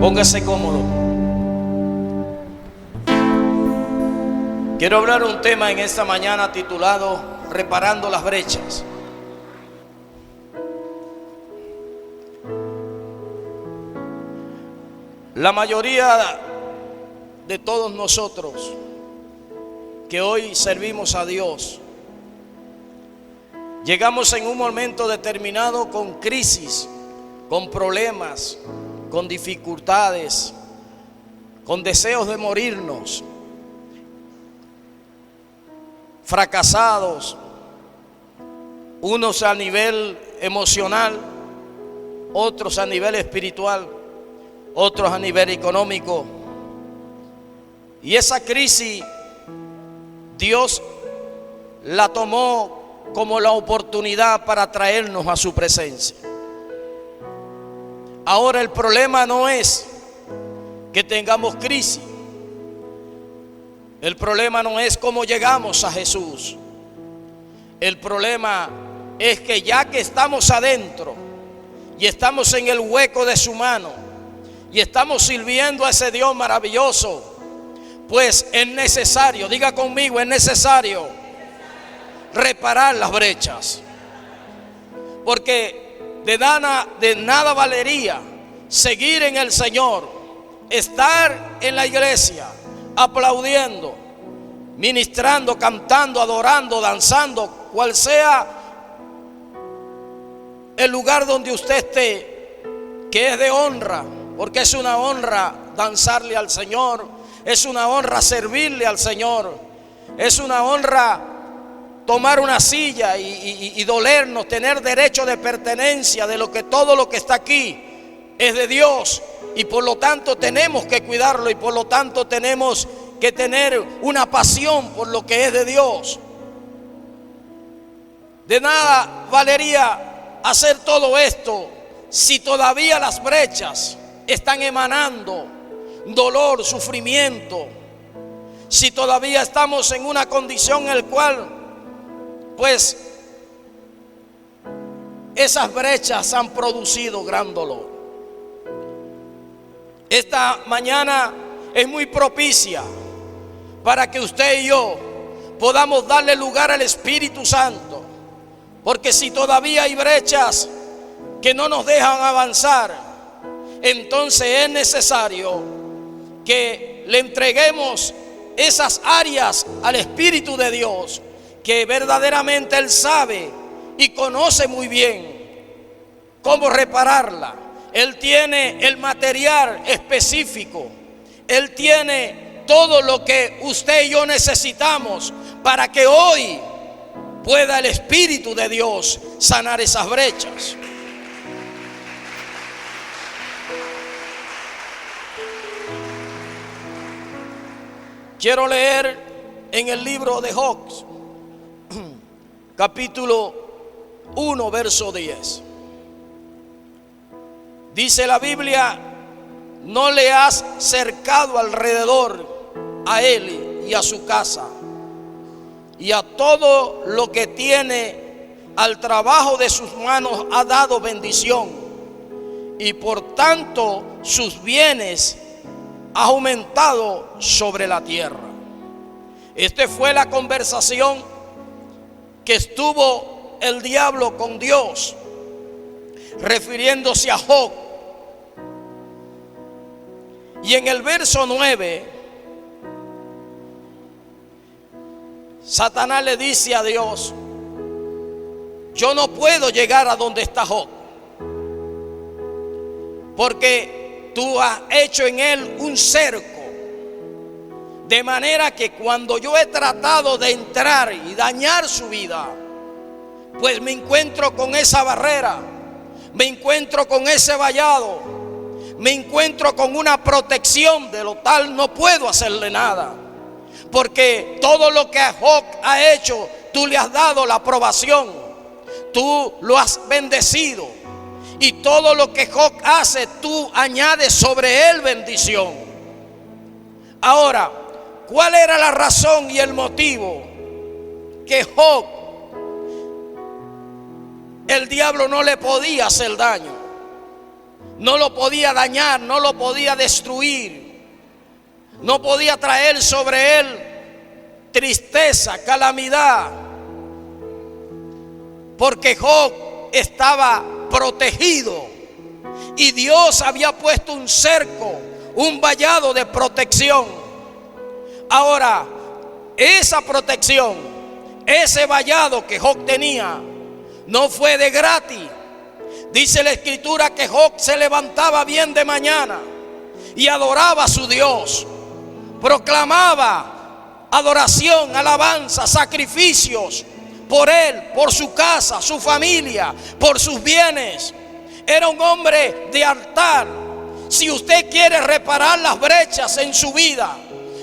Póngase cómodo. Quiero hablar un tema en esta mañana titulado Reparando las brechas. La mayoría de todos nosotros que hoy servimos a Dios, llegamos en un momento determinado con crisis, con problemas, con dificultades, con deseos de morirnos, fracasados, unos a nivel emocional, otros a nivel espiritual, otros a nivel económico. Y esa crisis Dios la tomó como la oportunidad para traernos a su presencia. Ahora el problema no es que tengamos crisis. El problema no es cómo llegamos a Jesús. El problema es que ya que estamos adentro y estamos en el hueco de su mano y estamos sirviendo a ese Dios maravilloso, pues es necesario, diga conmigo, es necesario reparar las brechas. Porque de nada valería seguir en el Señor, estar en la iglesia, aplaudiendo, ministrando, cantando, adorando, danzando, cual sea el lugar donde usted esté, que es de honra, porque es una honra danzarle al Señor, es una honra servirle al Señor, es una honra tomar una silla y dolernos, tener derecho de pertenencia de todo lo que está aquí es de Dios, y por lo tanto tenemos que cuidarlo, y por lo tanto tenemos que tener una pasión por lo que es de Dios. De nada valería hacer todo esto si todavía las brechas están emanando dolor, sufrimiento, si todavía estamos en una condición en la cual pues esas brechas han producido gran dolor. Esta mañana es muy propicia para que usted y yo podamos darle lugar al Espíritu Santo, porque si todavía hay brechas que no nos dejan avanzar, entonces es necesario que le entreguemos esas áreas al Espíritu de Dios, que verdaderamente Él sabe y conoce muy bien cómo repararla. Él tiene el material específico, Él tiene todo lo que usted y yo necesitamos para que hoy pueda el Espíritu de Dios sanar esas brechas. Quiero leer en el libro de Job, capítulo 1, verso 10. Dice la Biblia: no le has cercado alrededor a él y a su casa, y a todo lo que tiene, al trabajo de sus manos ha dado bendición, y por tanto sus bienes ha aumentado sobre la tierra. Esta fue la conversación que estuvo el diablo con Dios, refiriéndose a Job. Y en el verso 9, Satanás le dice a Dios: yo no puedo llegar a donde está Job, porque tú has hecho en él un cerco, de manera que cuando yo he tratado de entrar y dañar su vida, pues me encuentro con esa barrera, me encuentro con ese vallado, me encuentro con una protección, de lo tal no puedo hacerle nada, porque todo lo que Job ha hecho, tú le has dado la aprobación, tú lo has bendecido, y todo lo que Job hace, tú añades sobre él bendición. Ahora, ¿cuál era la razón y el motivo que Job, el diablo no le podía hacer daño? no lo podía dañar, no lo podía destruir, no podía traer sobre él tristeza, calamidad, porque Job estaba protegido y Dios había puesto un cerco, un vallado de protección. Ahora, esa protección, ese vallado que Job tenía, no fue de gratis. Dice la escritura que Job se levantaba bien de mañana y adoraba a su Dios, proclamaba adoración, alabanza, sacrificios por él, por su casa, su familia, por sus bienes. Era un hombre de altar. Si usted quiere reparar las brechas en su vida,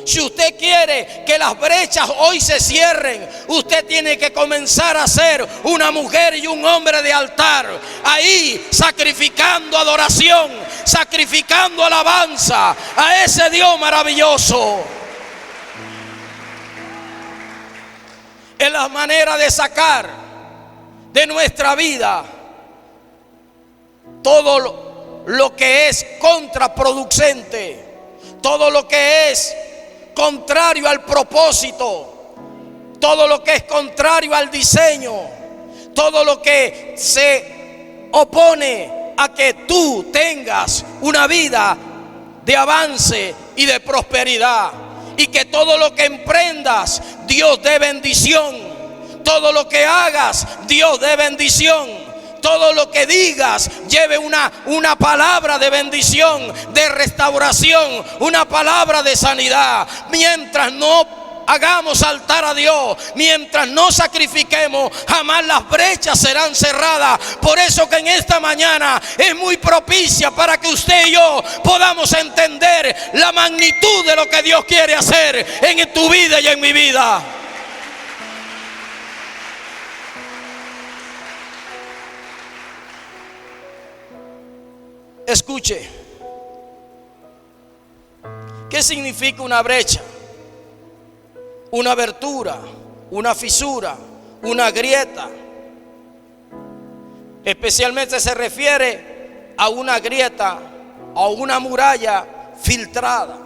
si usted quiere que las brechas hoy se cierren, usted tiene que comenzar a ser una mujer y un hombre de altar. Ahí sacrificando adoración, sacrificando alabanza a ese Dios maravilloso. Es la manera de sacar de nuestra vida todo lo que es contraproducente, todo lo que es contrario al propósito, todo lo que es contrario al diseño, todo lo que se opone a que tú tengas una vida de avance y de prosperidad, y que todo lo que emprendas Dios dé bendición, todo lo que hagas Dios dé bendición, todo lo que digas lleve una palabra de bendición, de restauración, una palabra de sanidad. Mientras no hagamos altar a Dios, mientras no sacrifiquemos, jamás las brechas serán cerradas. Por eso que en esta mañana es muy propicia para que usted y yo podamos entender la magnitud de lo que Dios quiere hacer en tu vida y en mi vida. Escuche, ¿qué significa una brecha? Una abertura, una fisura, una grieta. Especialmente se refiere a una grieta, a una muralla filtrada.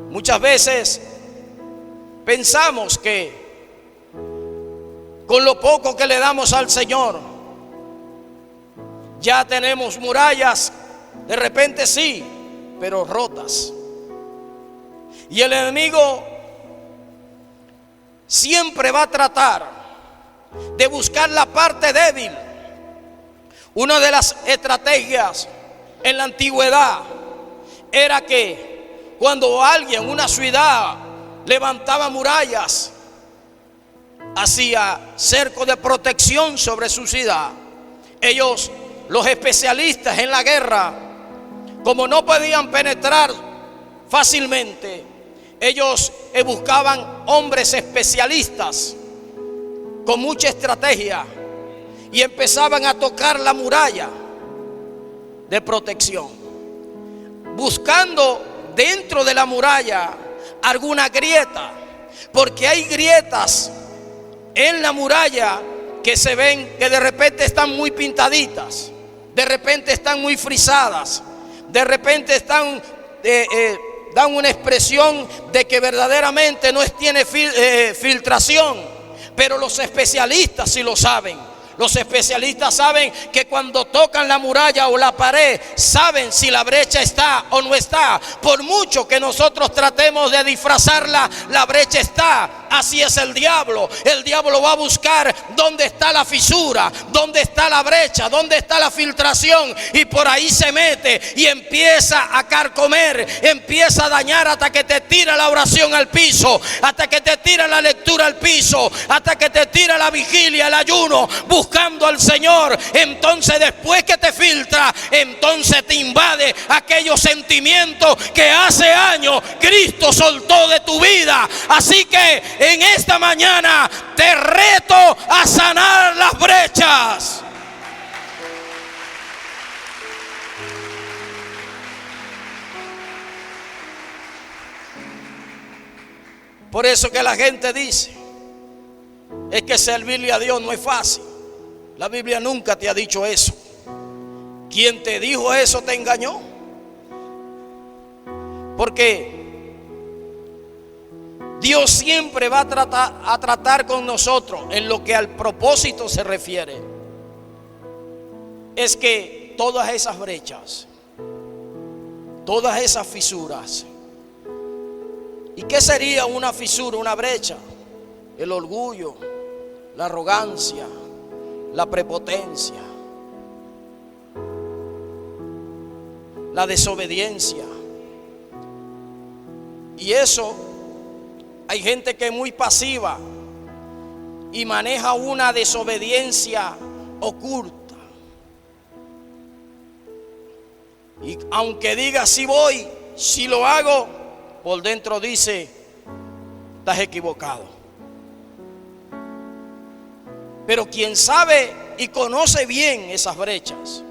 Muchas veces pensamos que con lo poco que le damos al Señor, ya tenemos murallas, de repente sí, pero rotas. Y el enemigo siempre va a tratar de buscar la parte débil. Una de las estrategias en la antigüedad era que cuando alguien, una ciudad, levantaba murallas, hacía cerco de protección sobre su ciudad, ellos, los especialistas en la guerra, como no podían penetrar fácilmente, ellos buscaban hombres especialistas con mucha estrategia y empezaban a tocar la muralla de protección, buscando dentro de la muralla alguna grieta, porque hay grietas en la muralla que se ven que de repente están muy pintaditas, de repente están muy frisadas, de repente están dan una expresión de que verdaderamente no tiene filtración. Pero los especialistas sí lo saben. Los especialistas saben que cuando tocan la muralla o la pared, saben si la brecha está o no está. Por mucho que nosotros tratemos de disfrazarla, la brecha está. Así es el diablo. El diablo va a buscar dónde está la fisura, dónde está la brecha, dónde está la filtración, y por ahí se mete y empieza a carcomer, empieza a dañar hasta que te tira la oración al piso, hasta que te tira la lectura al piso, hasta que te tira la vigilia, el ayuno, buscando al Señor. Entonces después que te filtra, entonces te invade aquellos sentimientos que hace años Cristo soltó de tu vida. Así que en esta mañana te reto a sanar las brechas. Por eso que la gente dice, es que servirle a Dios no es fácil. La Biblia nunca te ha dicho eso. Quien te dijo eso te engañó. Porque Dios siempre va a tratar con nosotros en lo que al propósito se refiere. Es que todas esas brechas, todas esas fisuras. ¿Y qué sería una fisura, una brecha? El orgullo, la arrogancia, la prepotencia, la desobediencia. Y eso, hay gente que es muy pasiva y maneja una desobediencia oculta. Y aunque diga sí voy, sí lo hago, por dentro dice, estás equivocado. Pero quien sabe y conoce bien esas brechas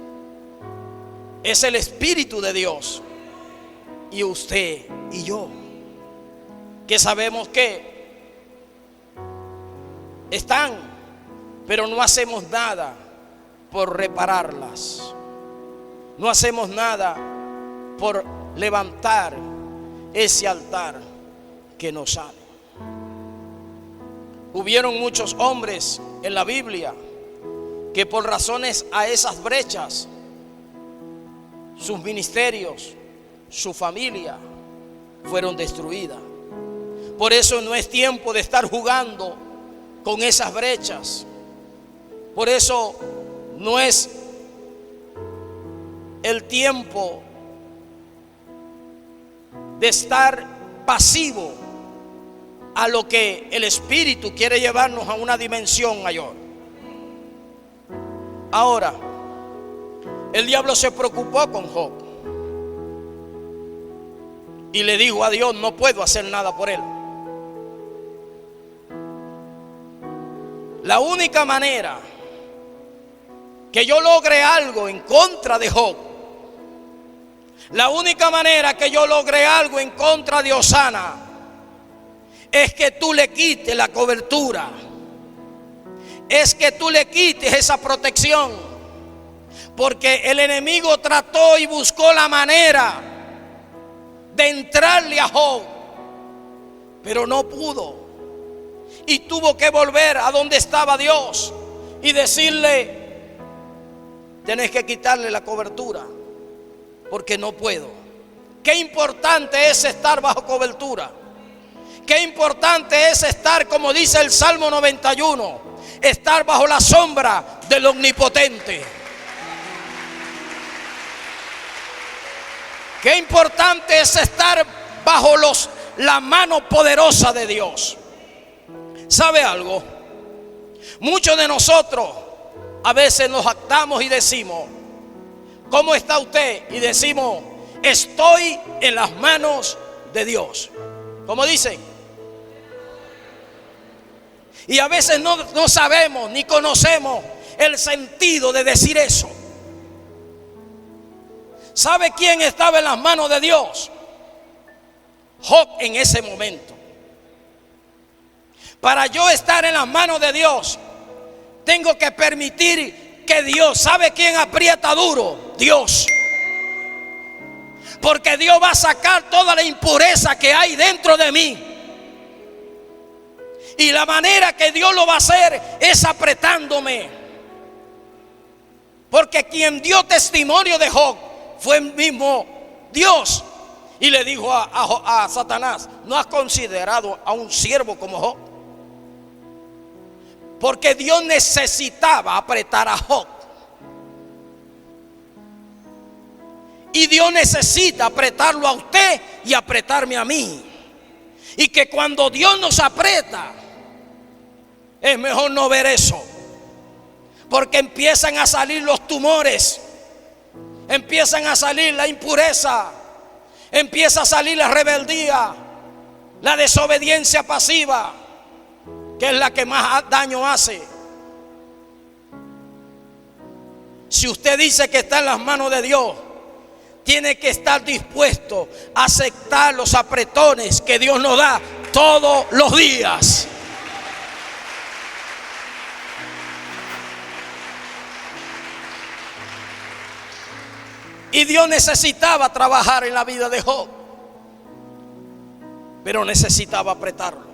es el Espíritu de Dios. Y usted y yo, que sabemos que están, pero no hacemos nada por repararlas. No hacemos nada por levantar ese altar que nos sale. Hubieron muchos hombres en la Biblia que por razones a esas brechas, sus ministerios, su familia fueron destruidas. Por eso no es tiempo de estar jugando con esas brechas. Por eso no es el tiempo de estar pasivo a lo que el Espíritu quiere llevarnos a una dimensión mayor. Ahora, el diablo se preocupó con Job y le dijo a Dios: no puedo hacer nada por él. La única manera que yo logre algo en contra de Job, la única manera que yo logre algo en contra de Osana, es que tú le quites la cobertura, es que tú le quites esa protección, porque el enemigo trató y buscó la manera de entrarle a Job, pero no pudo, y tuvo que volver a donde estaba Dios y decirle: tienes que quitarle la cobertura, porque no puedo. Qué importante es estar bajo cobertura. Qué importante es estar, como dice el Salmo 91, estar bajo la sombra del Omnipotente. Qué importante es estar bajo la mano poderosa de Dios. ¿Sabe algo? Muchos de nosotros a veces nos jactamos y decimos: ¿cómo está usted? Y decimos: estoy en las manos de Dios. ¿Cómo dicen? Y a veces no sabemos ni conocemos el sentido de decir eso. ¿Sabe quién estaba en las manos de Dios? Job en ese momento. Para yo estar en las manos de Dios, tengo que permitir que Dios, ¿sabe quién aprieta duro? Dios. Porque Dios va a sacar toda la impureza que hay dentro de mí. Y la manera que Dios lo va a hacer es apretándome. Porque quien dio testimonio de Job fue el mismo Dios. Y le dijo a Satanás: ¿no has considerado a un siervo como Job? Porque Dios necesitaba apretar a Job. Y Dios necesita apretarlo a usted y apretarme a mí. Y que cuando Dios nos aprieta, es mejor no ver eso. Porque empiezan a salir los tumores, empiezan a salir la impureza, empieza a salir la rebeldía, la desobediencia pasiva, que es la que más daño hace. Si usted dice que está en las manos de Dios, tiene que estar dispuesto a aceptar los apretones que Dios nos da todos los días. Y Dios necesitaba trabajar en la vida de Job, pero necesitaba apretarlo.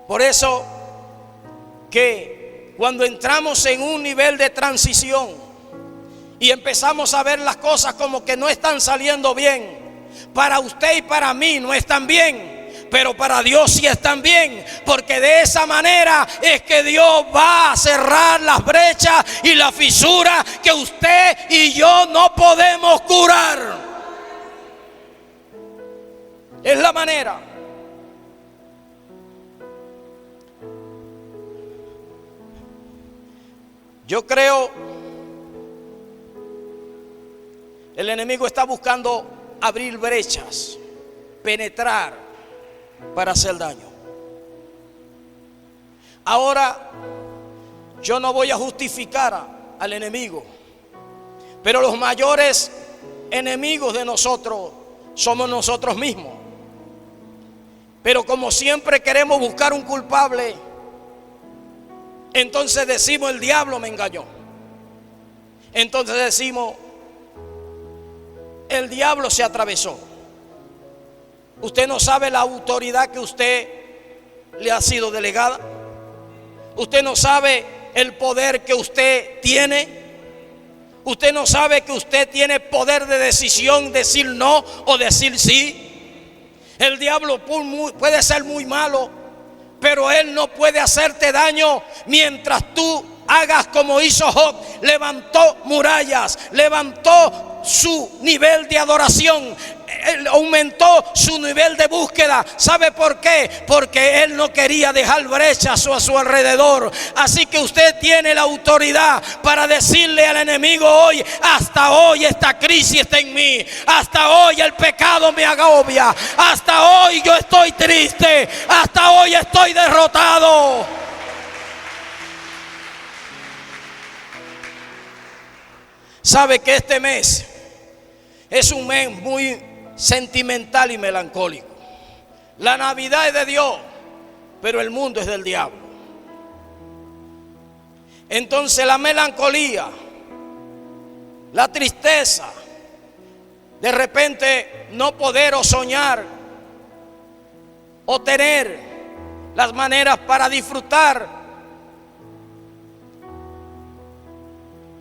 Por eso que cuando entramos en un nivel de transición y empezamos a ver las cosas como que no están saliendo bien, para usted y para mí no están bien, pero para Dios sí están bien, porque de esa manera es que Dios va a cerrar las brechas y las fisuras que usted y yo no podemos curar. Es la manera. Yo creo el enemigo está buscando abrir brechas, penetrar para hacer daño. Ahora, yo no voy a justificar al enemigo, pero los mayores enemigos de nosotros somos nosotros mismos. Pero como siempre queremos buscar un culpable, entonces decimos: el diablo me engañó. Entonces decimos: el diablo se atravesó. Usted no sabe la autoridad que usted le ha sido delegada. Usted no sabe el poder que usted tiene. Usted no sabe que usted tiene poder de decisión, decir no o decir sí. El diablo puede ser muy malo, pero él no puede hacerte daño mientras tú hagas como hizo Job. Levantó murallas, levantó su nivel de adoración, él aumentó su nivel de búsqueda. ¿Sabe por qué? Porque él no quería dejar brechas a su alrededor. Así que usted tiene la autoridad para decirle al enemigo hoy: hasta hoy esta crisis está en mí, hasta hoy el pecado me agobia, hasta hoy yo estoy triste, hasta hoy estoy derrotado. ¿Sabe que este mes es un mes muy sentimental y melancólico? La Navidad es de Dios, pero el mundo es del diablo. Entonces la melancolía, la tristeza, de repente no poder o soñar o tener las maneras para disfrutar,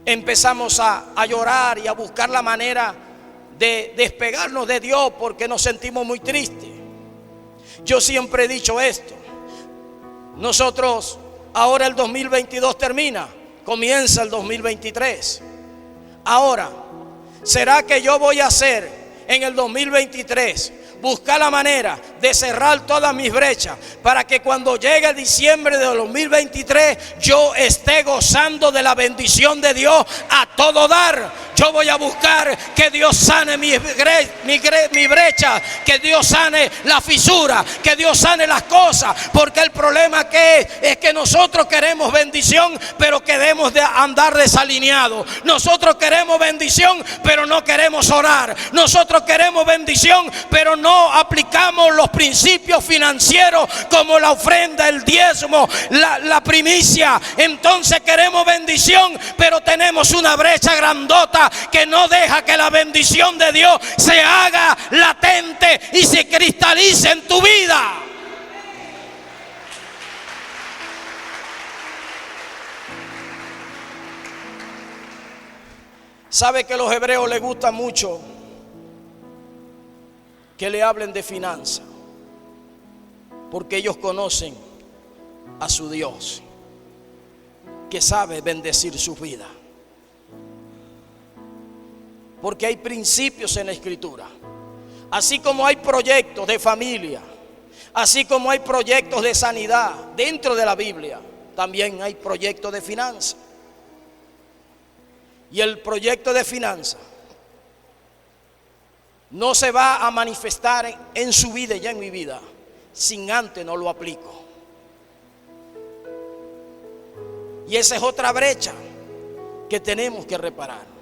empezamos a llorar y a buscar la manera de despegarnos de Dios porque nos sentimos muy tristes. Yo siempre he dicho esto: nosotros ahora el 2022 termina, comienza el 2023. Ahora, ¿será que yo voy a hacer en el 2023? Buscar la manera de cerrar todas mis brechas para que cuando llegue diciembre de 2023 yo esté gozando de la bendición de Dios a todo dar. Yo voy a buscar que Dios sane mi brecha, que Dios sane la fisura, que Dios sane las cosas. Porque el problema que es que nosotros queremos bendición, pero queremos de andar desalineados. Nosotros queremos bendición, pero no queremos orar. Nosotros queremos bendición, pero no aplicamos los principios financieros como la ofrenda, el diezmo, la primicia. Entonces queremos bendición, pero tenemos una brecha grandota que no deja que la bendición de Dios se haga latente y se cristalice en tu vida. ¿Sabe que a los hebreos les gusta mucho que le hablen de finanzas? Porque ellos conocen a su Dios, que sabe bendecir su vida. Porque hay principios en la Escritura. Así como hay proyectos de familia, así como hay proyectos de sanidad dentro de la Biblia, también hay proyectos de finanzas. Y el proyecto de finanzas no se va a manifestar en su vida y en mi vida sin antes no lo aplico. Y esa es otra brecha que tenemos que reparar.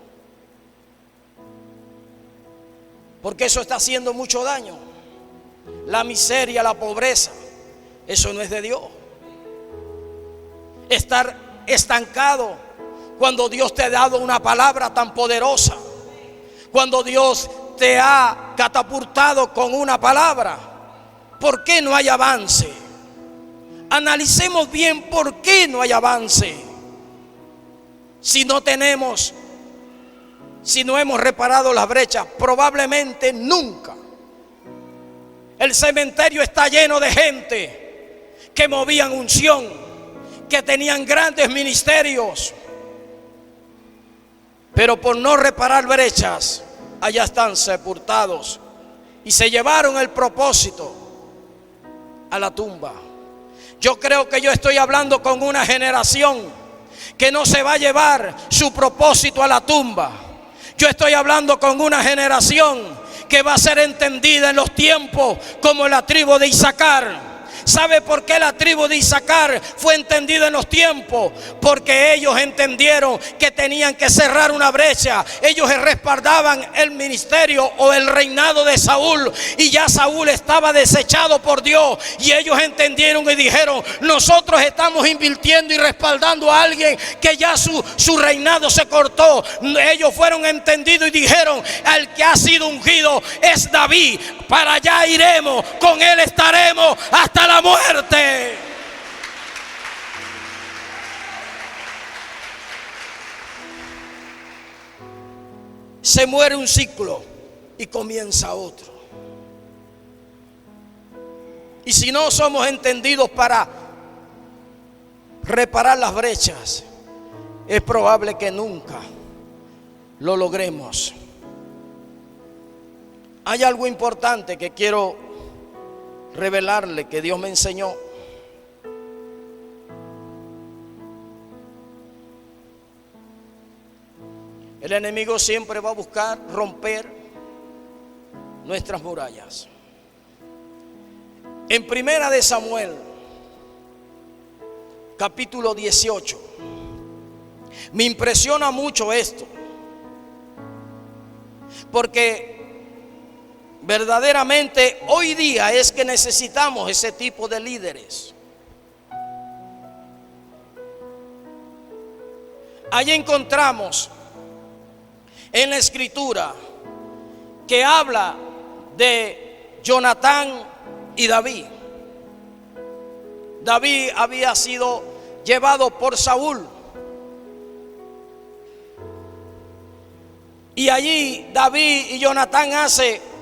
Porque eso está haciendo mucho daño. La miseria, la pobreza, eso no es de Dios. Estar estancado cuando Dios te ha dado una palabra tan poderosa, cuando Dios te ha catapultado con una palabra? ¿Por qué no hay avance? Analicemos bien por qué no hay avance. Si no hemos reparado las brechas, probablemente nunca. El cementerio está lleno de gente que movían unción, que tenían grandes ministerios, pero por no reparar brechas, allá están sepultados y se llevaron el propósito a la tumba. Yo creo que yo estoy hablando con una generación que no se va a llevar su propósito a la tumba. Yo estoy hablando con una generación que va a ser entendida en los tiempos como la tribu de Isaacar. ¿Sabe por qué la tribu de Isaacar fue entendida en los tiempos? Porque ellos entendieron que tenían que cerrar una brecha. Ellos respaldaban el ministerio o el reinado de Saúl, y ya Saúl estaba desechado por Dios, y ellos entendieron y dijeron: nosotros estamos invirtiendo y respaldando a alguien que ya su reinado se cortó. Ellos fueron entendidos y dijeron: al que ha sido ungido es David, para allá iremos, con él estaremos hasta la muerte. Se muere un ciclo y comienza otro. Y si no somos entendidos para reparar las brechas, es probable que nunca lo logremos. Hay algo importante que quiero revelarle, que Dios me enseñó. El enemigo siempre va a buscar romper nuestras murallas. En Primera de Samuel, capítulo 18, me impresiona mucho esto, porque verdaderamente hoy día es que necesitamos ese tipo de líderes. Allí encontramos en la escritura que habla de Jonatán y David. David había sido llevado por Saúl, y allí David y Jonatán hacen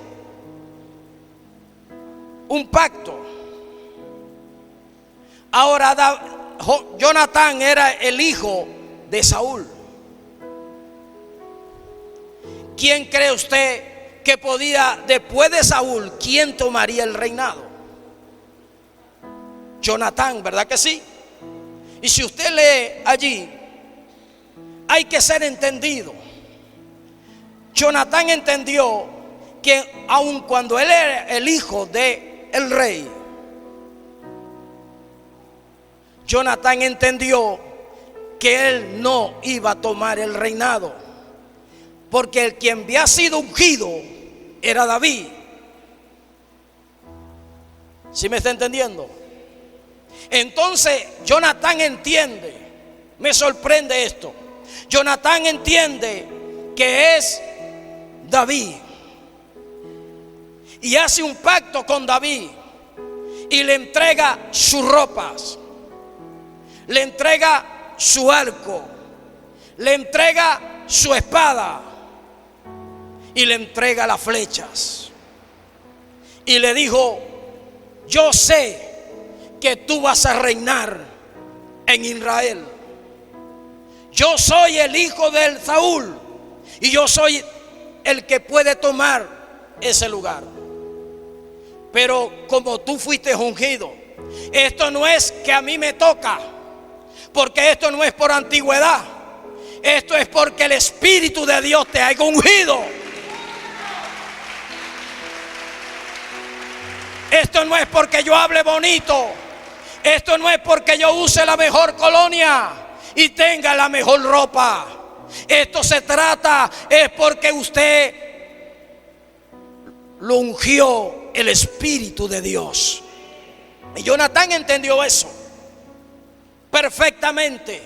un pacto. Ahora Jonatán era el hijo de Saúl. ¿Quién cree usted que podía, después de Saúl, quién tomaría el reinado? Jonatán, ¿verdad que sí? Y si usted lee allí, hay que ser entendido. Jonatán entendió que aun cuando él era el hijo de el rey, Jonatán entendió que él no iba a tomar el reinado, porque el quien había sido ungido era David. ¿Sí me está entendiendo? Entonces Jonatán entiende, me sorprende esto, Jonatán entiende que es David, y hace un pacto con David y le entrega sus ropas, le entrega su arco, le entrega su espada y le entrega las flechas, y le dijo: yo sé que tú vas a reinar en Israel. Yo soy el hijo de Saúl y yo soy el que puede tomar ese lugar. Pero como tú fuiste ungido, esto no es que a mí me toca, porque esto no es por antigüedad, esto es porque el Espíritu de Dios te ha ungido. Esto no es porque yo hable bonito, esto no es porque yo use la mejor colonia y tenga la mejor ropa. Esto se trata, es porque usted lo ungió el Espíritu de Dios. Y Jonatán entendió eso perfectamente.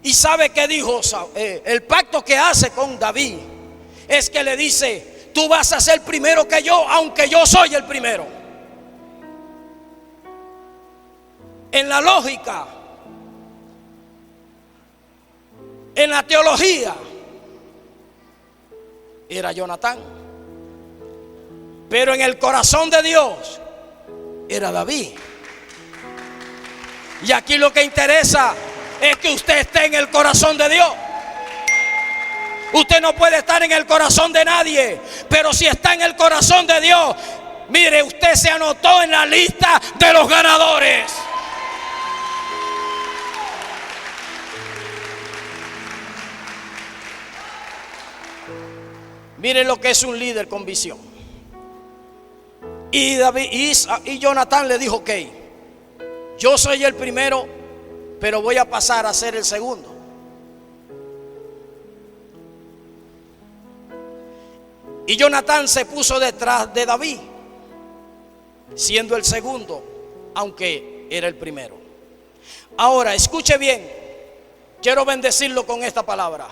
Y sabe qué dijo el pacto que hace con David es que le dice: tú vas a ser primero que yo, aunque yo soy el primero. En la lógica, en la teología, era Jonatán, pero en el corazón de Dios era David. Y aquí lo que interesa es que usted esté en el corazón de Dios. Usted no puede estar en el corazón de nadie, pero si está en el corazón de Dios, mire, usted se anotó en la lista de los ganadores. Mire lo que es un líder con visión. Y Jonatán le dijo: ok, yo soy el primero, pero voy a pasar a ser el segundo. Y Jonatán se puso detrás de David, siendo el segundo, aunque era el primero. Ahora, escuche bien, quiero bendecirlo con esta palabra.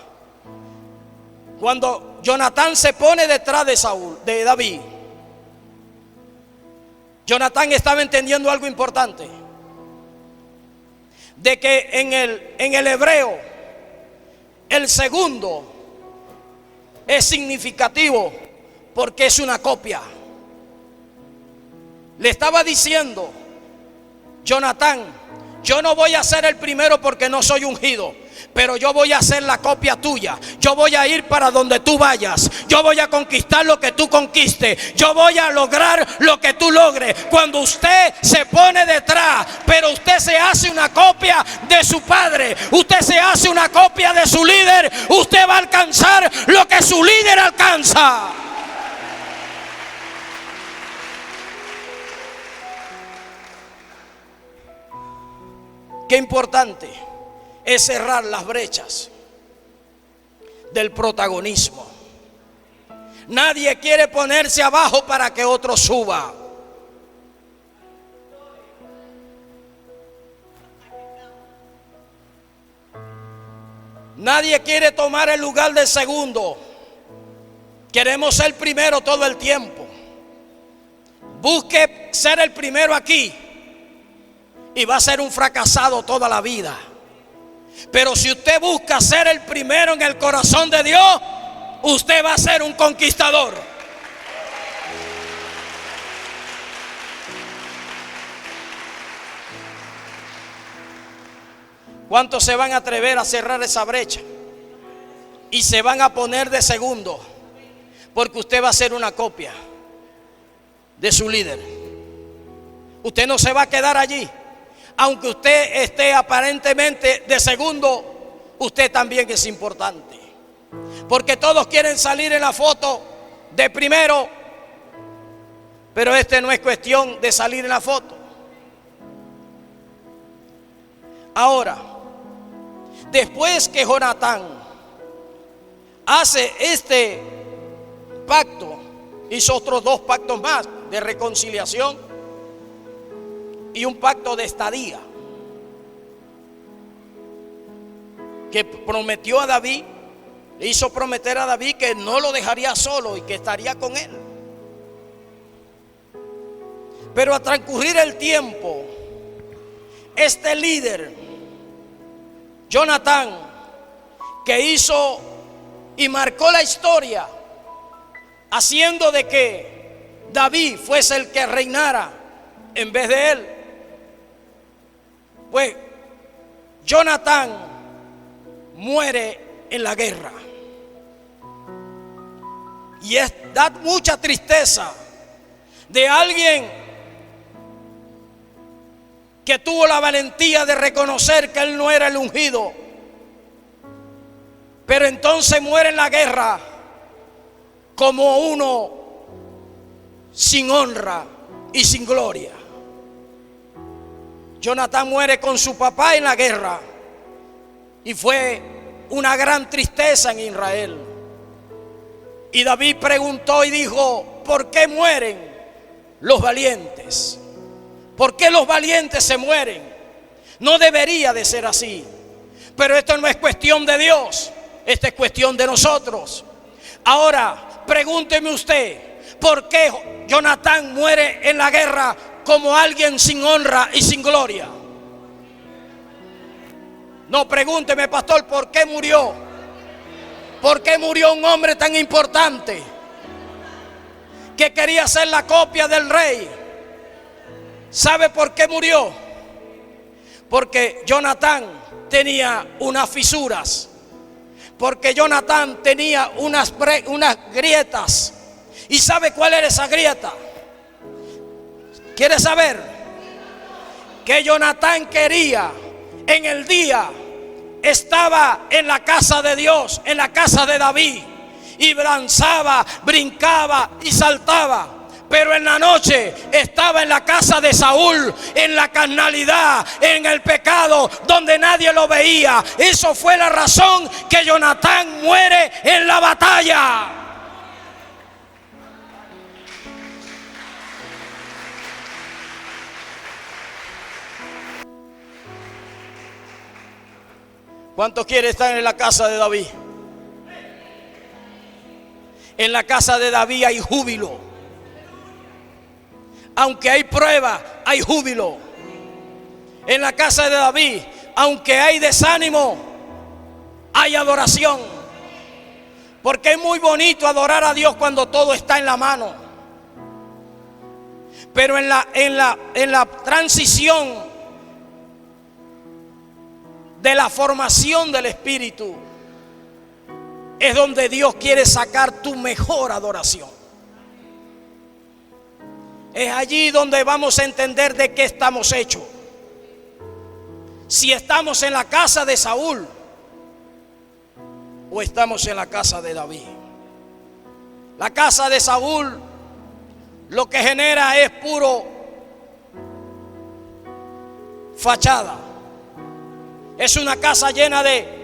Cuando Jonatán se pone detrás de David, Jonatán estaba entendiendo algo importante, de que en el hebreo el segundo es significativo porque es una copia. Le estaba diciendo: Jonatán, yo no voy a ser el primero porque no soy ungido, pero yo voy a ser la copia tuya. Yo voy a ir para donde tú vayas. Yo voy a conquistar lo que tú conquistes. Yo voy a lograr lo que tú logres. Cuando usted se pone detrás, pero usted se hace una copia de su padre, usted se hace una copia de su líder, usted va a alcanzar lo que su líder alcanza. Qué importante es cerrar las brechas del protagonismo. Nadie quiere ponerse abajo para que otro suba. Nadie quiere tomar el lugar del segundo. Queremos ser primero todo el tiempo. Busque ser el primero aquí y va a ser un fracasado toda la vida. Pero si usted busca ser el primero en el corazón de Dios, usted va a ser un conquistador. ¿Cuántos se van a atrever a cerrar esa brecha? Y se van a poner de segundo, porque usted va a ser una copia de su líder. Usted no se va a quedar allí. Aunque usted esté aparentemente de segundo, usted también es importante. Porque todos quieren salir en la foto de primero, pero no es cuestión de salir en la foto. Ahora, después que Jonatán hace este pacto, hizo otros 2 pactos más de reconciliación y un pacto de estadía, que prometió a David, le hizo prometer a David que no lo dejaría solo y que estaría con él. Pero al transcurrir el tiempo, este líder, Jonatán, que hizo y marcó la historia, haciendo de que David fuese el que reinara en vez de él, pues Jonatán muere en la guerra. Y da mucha tristeza de alguien que tuvo la valentía de reconocer que él no era el ungido, pero entonces muere en la guerra como uno sin honra y sin gloria. Jonatán muere con su papá en la guerra y fue una gran tristeza en Israel. Y David preguntó y dijo: ¿por qué mueren los valientes? ¿Por qué los valientes se mueren? No debería de ser así. Pero esto no es cuestión de Dios, esta es cuestión de nosotros. Ahora, pregúnteme usted, ¿por qué Jonatán muere en la guerra como alguien sin honra y sin gloria? No, pregúnteme, pastor, ¿por qué murió? ¿Por qué murió un hombre tan importante que quería ser la copia del rey? ¿Sabe por qué murió? Porque Jonatán tenía unas fisuras, porque Jonatán tenía unas grietas. ¿Y sabe cuál era esa grieta? ¿Quiere saber? Que Jonatán quería, en el día estaba en la casa de Dios, en la casa de David, y danzaba, brincaba y saltaba. Pero en la noche estaba en la casa de Saúl, en la carnalidad, en el pecado, donde nadie lo veía. Eso fue la razón que Jonatán muere en la batalla. ¿Cuántos quieren estar en la casa de David? En la casa de David hay júbilo. Aunque hay prueba, hay júbilo. En la casa de David, aunque hay desánimo, hay adoración. Porque es muy bonito adorar a Dios cuando todo está en la mano. Pero en la transición de la formación del Espíritu es donde Dios quiere sacar tu mejor adoración. Es allí donde vamos a entender de qué estamos hechos. Si estamos en la casa de Saúl o estamos en la casa de David. La casa de Saúl lo que genera es puro fachada. Es una casa llena de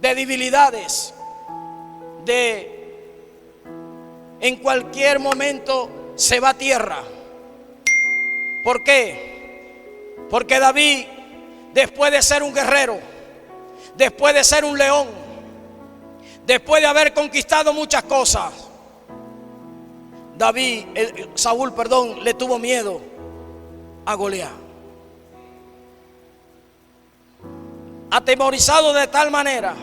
debilidades, en cualquier momento se va a tierra. ¿Por qué? Porque David, después de ser un guerrero, después de ser un león, después de haber conquistado muchas cosas, Saúl, le tuvo miedo a Goliat. Atemorizado de tal manera.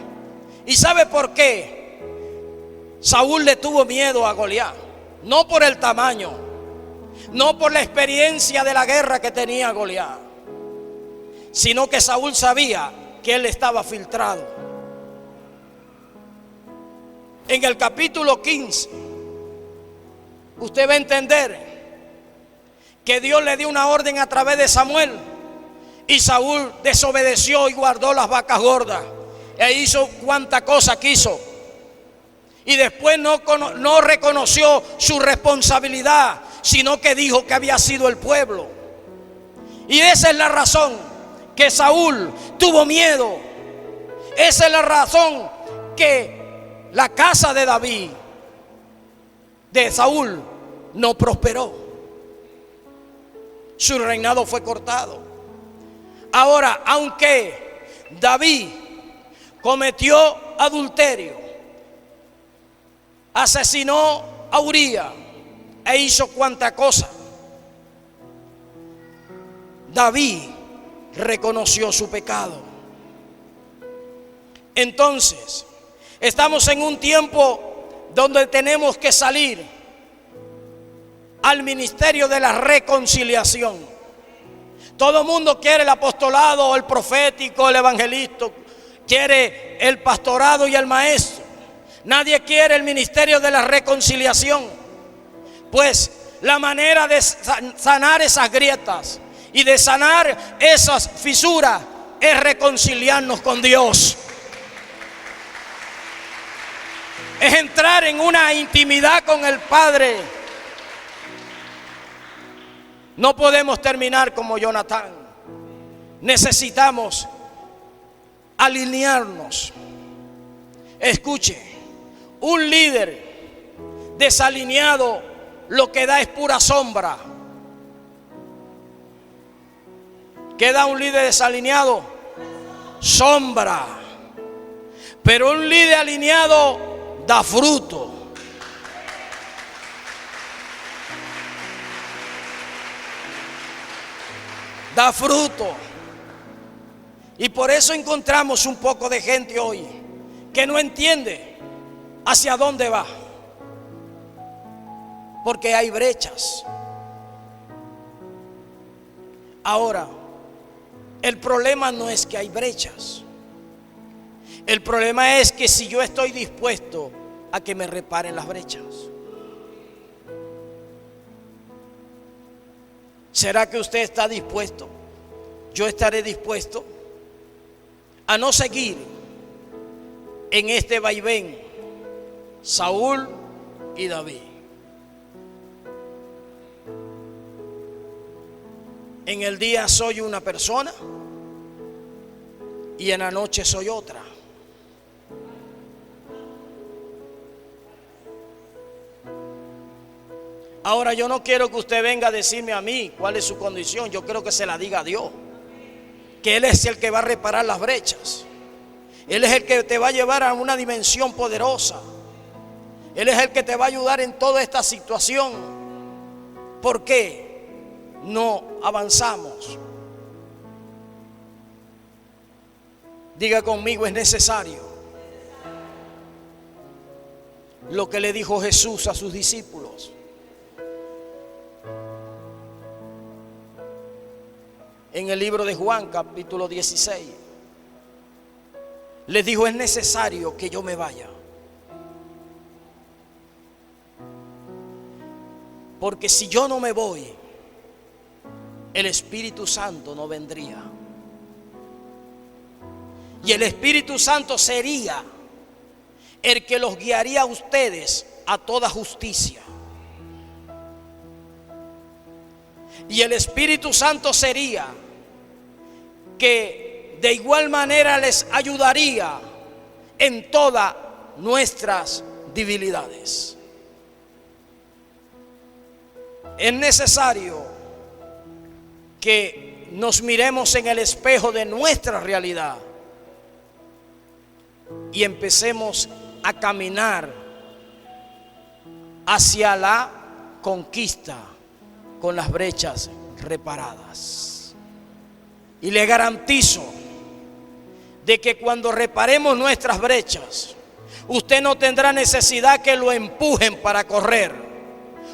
¿Y sabe por qué Saúl le tuvo miedo a Goliat? No por el tamaño, no por la experiencia de la guerra que tenía Goliat, sino que Saúl sabía que él estaba filtrado. En el capítulo 15 usted va a entender que Dios le dio una orden a través de Samuel, y Saúl desobedeció y guardó las vacas gordas e hizo cuanta cosa quiso. Y después no reconoció su responsabilidad, sino que dijo que había sido el pueblo. Y esa es la razón que Saúl tuvo miedo. Esa es la razón que la casa de David, de Saúl, no prosperó. Su reinado fue cortado. Ahora, aunque David cometió adulterio, asesinó a Uría e hizo cuanta cosa, David reconoció su pecado. Entonces, estamos en un tiempo donde tenemos que salir al ministerio de la reconciliación. Todo el mundo quiere el apostolado, el profético, el evangelista, quiere el pastorado y el maestro. Nadie quiere el ministerio de la reconciliación. Pues la manera de sanar esas grietas y de sanar esas fisuras es reconciliarnos con Dios. Es entrar en una intimidad con el Padre. No podemos terminar como Jonatán. Necesitamos alinearnos. Escuche, un líder desalineado lo que da es pura sombra. ¿Qué da un líder desalineado? sombra. Pero un líder alineado da fruto. Da fruto. Y por eso encontramos un poco de gente hoy que no entiende hacia dónde va. Porque hay brechas. Ahora, el problema no es que hay brechas. El problema es que si yo estoy dispuesto a que me reparen las brechas. ¿Será que usted está dispuesto? Yo estaré dispuesto a no seguir en este vaivén, Saúl y David. En el día soy una persona y en la noche soy otra. Ahora yo no quiero que usted venga a decirme a mí cuál es su condición. Yo quiero que se la diga a Dios, que Él es el que va a reparar las brechas. Él es el que te va a llevar a una dimensión poderosa. Él es el que te va a ayudar en toda esta situación. ¿Por qué no avanzamos? Diga conmigo, es necesario. Lo que le dijo Jesús a sus discípulos. En el libro de Juan, capítulo 16, les dijo: es necesario que yo me vaya, porque si yo no me voy, el Espíritu Santo no vendría. Y el Espíritu Santo sería el que los guiaría a ustedes a toda justicia. Y el Espíritu Santo sería que de igual manera les ayudaría en todas nuestras debilidades. Es necesario que nos miremos en el espejo de nuestra realidad y empecemos a caminar hacia la conquista con las brechas reparadas. Y le garantizo de que cuando reparemos nuestras brechas, usted no tendrá necesidad que lo empujen para correr.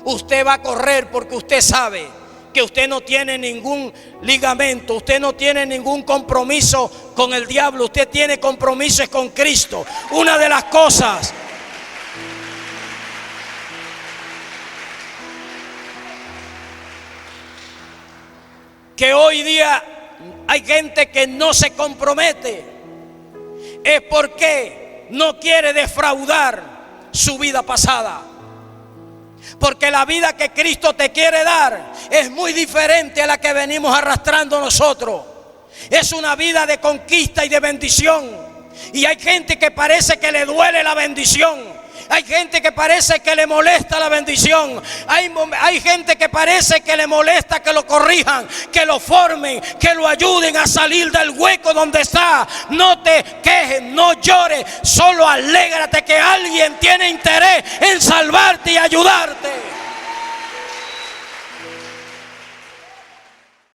Usted va a correr porque usted sabe que usted no tiene ningún ligamento, usted no tiene ningún compromiso con el diablo, usted tiene compromisos con Cristo. Una de las cosas que hoy día hay gente que no se compromete es porque no quiere defraudar su vida pasada. Porque la vida que Cristo te quiere dar es muy diferente a la que venimos arrastrando nosotros. Es una vida de conquista y de bendición. Y hay gente que parece que le duele la bendición. Hay gente que parece que le molesta la bendición. Hay gente que parece que le molesta que lo corrijan, que lo formen, que lo ayuden a salir del hueco donde está. No te quejes, no llores, solo alégrate que alguien tiene interés en salvarte y ayudarte.